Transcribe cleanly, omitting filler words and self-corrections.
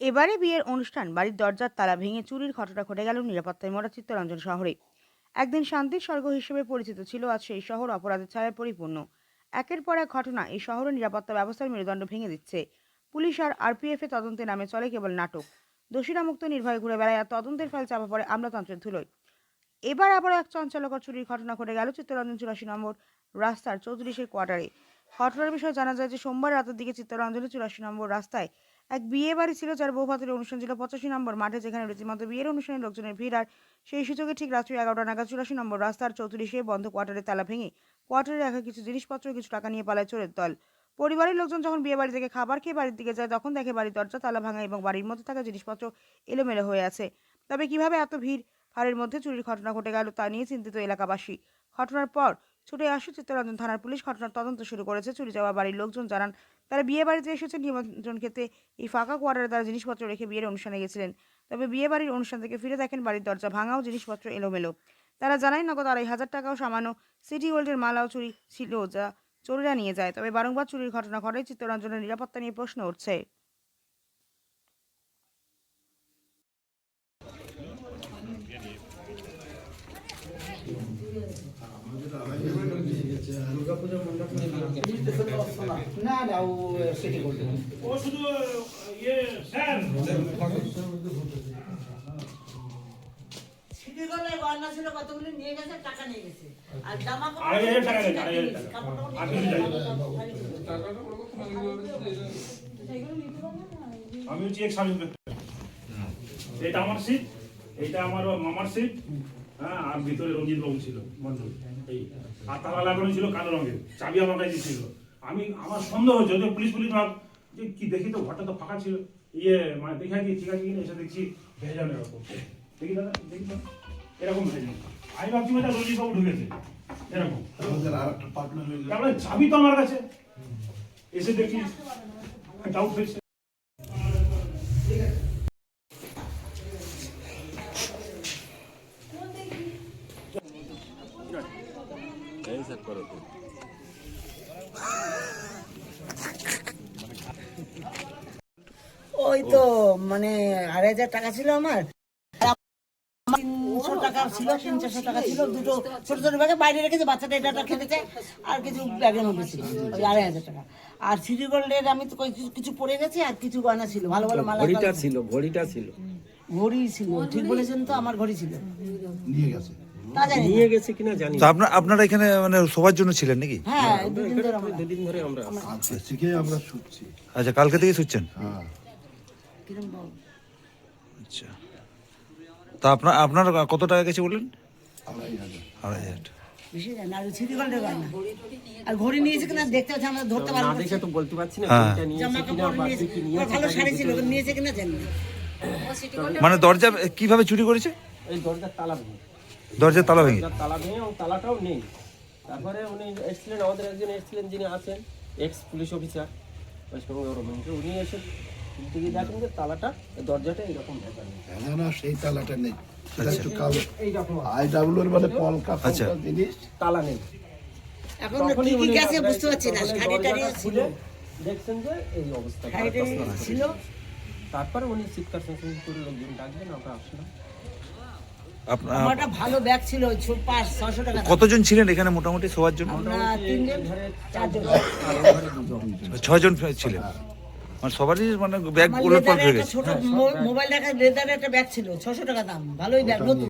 এবারে বিয়ের অনুষ্ঠান বাড়ির দরজার তালা ভেঙে চুরির ঘটনা ঘটে গেল নিরাপত্তায় মরা চিত্তরঞ্জন শহরে। একদিন শান্তির স্বর্গ হিসেবে পরিচিত ছিল, আজ সেই শহর অপরাধের ছায়ায় পরিপূর্ণ। একের পর এক ঘটনা এই শহরের নিরাপত্তা ব্যবস্থার মেরুদণ্ড ভেঙে দিচ্ছে। পুলিশ আর আরপিএফ এ তদন্তে নামে চলে কেবল নাটক। দোষীরা মুক্ত নির্ভয়ে ঘুরে বেড়ায় আর তদন্তের ফাইল চাপা পড়ে আমলাতন্ত্রের ধুলোয়। এবার আবারও এক চাঞ্চল্যকর চুরির ঘটনা ঘটে গেল চিত্তরঞ্জন 84 নম্বর রাস্তার 34 কোয়ার্টারে। ঘটনার বিষয়ে জানা যায় যে সোমবার রাতের দিকে চিত্তরঞ্জনের 84 নম্বর রাস্তায় এক বিয়ে বাড়ি ছিল, যার বৌভাতের অনুষ্ঠান ছিল 85 নম্বর মাঠে, যেখানে রীতিমতো বিয়ের অনুষ্ঠানে লোকজনের ভিড়। আর সেই সুযোগে ঠিক রাত্রি 11টা নাগাদ 84 নম্বর রাস্তার 34 বন্ধ কোয়ার্টারে তালা ভেঙে কোয়ার্টারে রাখা কিছু জিনিসপত্র কিছু টাকা নিয়ে পালায় চোরের দল। পরিবারের লোকজন যখন বিয়ে বাড়ি থেকে খাবার খেয়ে বাড়ির দিকে যায়, তখন দেখে বাড়ির দরজা তালা ভাঙা এবং বাড়ির মধ্যে থাকা জিনিসপত্র এলোমেলো হয়ে আছে। তবে কিভাবে এত ভিড় ভাড়ের মধ্যে চুরির ঘটনা ঘটে গেল তা নিয়ে চিন্তিত এলাকাবাসী। ঘটনার পর ছুটে আসে চিত্তরঞ্জন থানার পুলিশ। ঘটনার তদন্ত শুরু করেছে। চুরি যাওয়া বাড়ির লোকজন জানান, তারা বিয়ে বাড়িতে এসেছে নিমন্ত্রণ খেতে। এই ফাঁকা কোয়ার্টারে তারা জিনিসপত্র রেখে বিয়ের অনুষ্ঠানে গেছিলেন। তবে বিয়ে বাড়ির অনুষ্ঠান থেকে ফিরে দেখেন বাড়ির দরজা ভাঙাও, জিনিসপত্র এলোমেলো। তারা জানায় নগদ 2,500 টাকাও সামান্য সিটি গোল্ডের মালাও চুরি ছিল, যা চোরেরা নিয়ে যায়। তবে বারংবার চুরির ঘটনা ঘটে চিত্তরঞ্জনের নিরাপত্তা নিয়ে প্রশ্ন উঠছে। না না ও সিটি গোল্ড ও শুধু ইয়ে স্যার সিটি গোল্ডের গয়না ছিল কতগুলো নিয়ে গেছে, টাকা নিয়ে গেছে। আর জামা কাপড় 2,500 টাকা গেছে, 2,500 টাকা। আর কিছু যায়নি। আমি হচ্ছি এক সাব ইন্সপেক্টর। এটা আমার সিট, এইটা আমার মামার সিট। হ্যাঁ, আর ভিতরে রঞ্জিত বাবু ছিল মন্ডল। এই আর তালা লাগানো ছিল কালো রঙের, চাবি আমার কাছে ছিল। আমার সন্দেহ হচ্ছে, যদিও পুলিশ ভাব যে কি দেখি তো ঘরটা তো ফাঁকা ছিল, মানে দেখা কি ঠিক আছে কিনা, এসে দেখছি ভেজানো এরকম। দেখি দাদা, দেখি তো এরকম ভেজানো। আমি ভাবছি এটা রঞ্জিত বাবু ঢুকেছে এরকম। তারপরে চাবি তো আমার কাছে, এসে দেখি ডাউট হয়েছে। ওই তো মানে 2,500 টাকা ছিল আমার। 300 টাকা ছিল, 300-400 টাকা ছিল। দুটো ছোট ছোট ব্যাগে বাইরে রেখেছে, বাচ্চাটা এটা খেতেছে। আর কিছু ব্যাগের মধ্যে ছিল ওই 2,500 টাকা। আর সিটি গোল্ডের আমি তো কিছু পড়ে গেছে, আর কিছু গয়না ছিল, ভালো ভালো মালা। ঘড়িটা ছিল ঘড়ি ছিল, ঠিক বলেছেন তো, আমার ঘড়ি ছিল। নিয়ে গেছে তা জানি নিয়ে না। গেছে কিনা জানি তো আপনারা এখানে মানে সবার জন্য ছিলেন নাকি? হ্যাঁ, দুদিন ধরে আমরা। দুদিন ধরে আমরা আজকে থেকে আমরা শুনছি। আচ্ছা, কালকে থেকে শুচ্ছেন? হ্যাঁ, কিরম বল? আচ্ছা, তা আপনার কত টাকা গেছে বললেন? 2,500। 2,500। বেশি জানি না। আর সিটি গোল্ডের গয়না আর ঘড়ি নিয়েছে কিনা দেখতে হচ্ছে, আমরা ধরতে না পারবো দেখে না। তো বলতে পারছি না হ্যাঁ। কোনটা নিয়েছে জামা কিনা কাপড় বা নিয়েছে, কি নিয়েছে। ভালো শাড়ি ছিল, নিয়েছে কিনা জানি না। মানে দরজা কিভাবে চুরি করেছে? এই দরজার তালা ভেঙে, দরজার তালা ভেঙে? দরজার তালা ভেঙে এবং তালাটাও নেই। তারপরে উনি এসেছিলেন, আমাদের একজন এসেছিলেন যিনি আছেন x police officer West Bengal government, উনি এসে দিকে দেখেন যে তালাটা, দরজাটা এইরকম ভেঙে। হ্যাঁ, না সেই তালাটা নেই, সেটা একটু কালো। এইরকম আইডাব্লিউর মানে পলকা আচ্ছা। পলকা জিনিস। তালা নেই। এখন তখনই কি কি উনি গেছে আপনার বুঝতে পারছি না। শাড়ি টাড়ি দরজাটা ছিল, খুলে দেখছেন যে এই অবস্থা। শাড়ি টাড়ি ছিল। তারপরে উনি চিৎকার চেঁচামেচি করে লোকজন ডাকবেন, আমরা আসলাম। আমার একটা ভালো ব্যাগ ছিল, 500-600 টাকা দাম। কতজন ছিলেন এখানে মোটামুটি সবার জন্য? আমরা 3 জন 4 জন। 6 জন ছিলেন, মানে সবারই মানে ব্যাগ আমার উলট পালট লেদারের হয়ে একটা গেছে। ছোট মোবাইল রাখার লেদারের একটা ব্যাগ ছিল, 600 টাকা দাম, ভালোই ব্যাগ, নতুন।